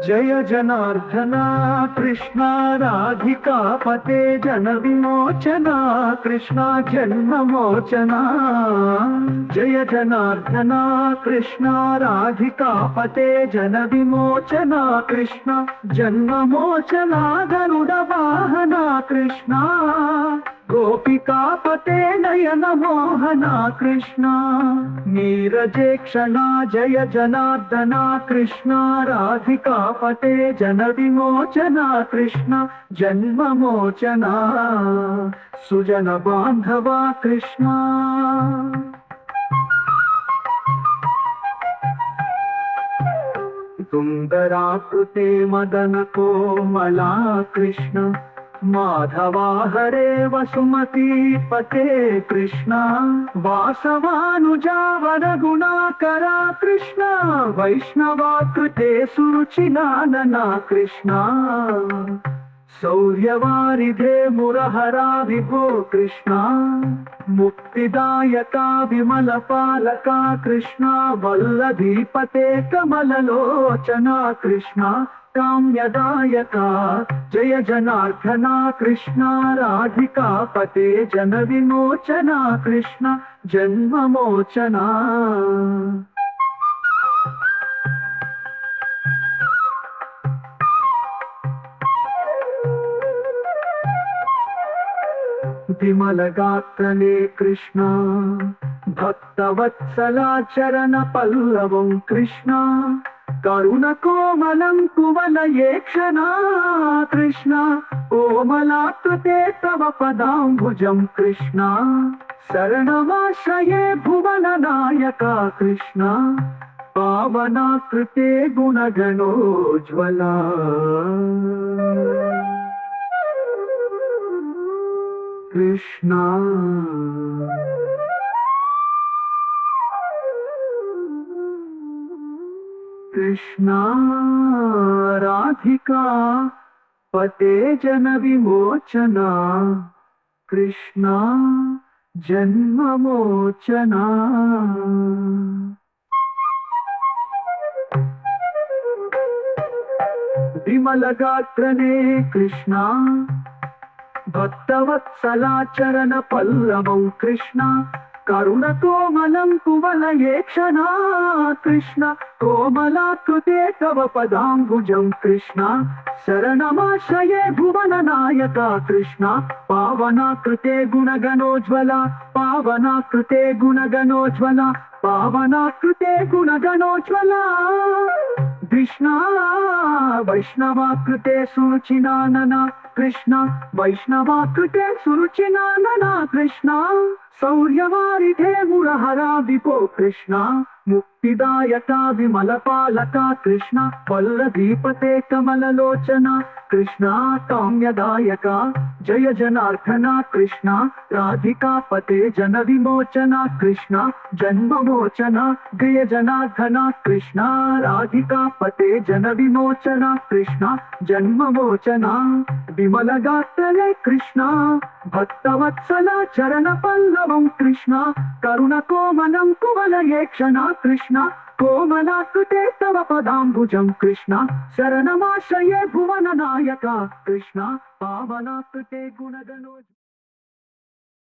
जय जनार्दना कृष्णा राधिकापते जन विमोचना कृष्णा जन्ममोचना। जय जनार्दना कृष्णा राधिकापते जन विमोचना कृष्णा जन्ममोचना। गरुड वाहना कृष्णा गोपिकापते नयन मोहना कृष्णा। नीरजे क्षणा जय जनार्दना कृष्णा राधिकापते जन विमोचना कृष्णा जन्ममोचना। सुजन बांधवा कृष्णा सुंदराकृते मदन कोमला कृष्ण। माधवा हरे वसुमती पते कृष्णा। वासवानुजावर गुणाकरा कृष्णा। वैष्णवाकृते सुरुचिनानना कृष्णा। शौर्यवारिधे मुरहरा विभो कृष्णा। मुक्तिदायका विमलपालका कृष्णा। वल्लभीपते कमललोचना कृष्णा काम्यदायका। जय जनार्दना कृष्णा राधिकापते जन विमोचना कृष्णा जन्ममोचना। विमलगात्रने कृष्णा भक्तवत्सला चरण पल्लवं कृष्णा। करुणकोमलं कुवलये क्षणा कृष्णा। कोमलाकृते तव पदाम्बुजं कृष्णा। शरणमाश्रये भुवननायका कृष्णा। पावनाकृते गुणगणोज्ज्वला कृष्णा। कृष्णा राधिका पते जन विमोचना कृष्णा जन्ममोचना। विमलगात्रने कृष्णा भक्तवत्सला चरण पल्लवं कृष्णा। करुणकोमलं कुवलये क्षणा कृष्ण। कोमलाकृते तव पदाम्बुजं कृष्णा। शरणमाश्रये भुवननायका कृष्णा। पावनाकृते गुणगणोज्ज्वला पावनाकृते गुणगणोज्ज्वला पावनाकृते गुणगणोज्ज्वला कृष्णा। वैष्णवाकृते सुरुचिनानना कृष्णा। वैष्णवाकृते सुरुचिनानना कृष्णा। शौर्यवारिधे मुरहरा विभो कृष्णा। मुक्तिदायका विमलपालका कृष्णा। वल्लभीपते कमललोचना कृष्णा काम्यदायका। जय जनार्दना कृष्णा राधिकापते जन विमोचना कृष्णा जन्ममोचना। जय जनार्दना कृष्णा राधिकापते जन विमोचना कृष्णा जन्ममोचना। विमलगात्रने कृष्णा भक्तवत्सला चरण पल्लवं कृष्णा। करुणकोमलं कुवलये क्षणा कृष्णा। कोमलाकृते तव पदाम्बुजं कृष्णा। शरणमाश्रये भुवननायका कृष्णा। पावनाकृते गुणगणो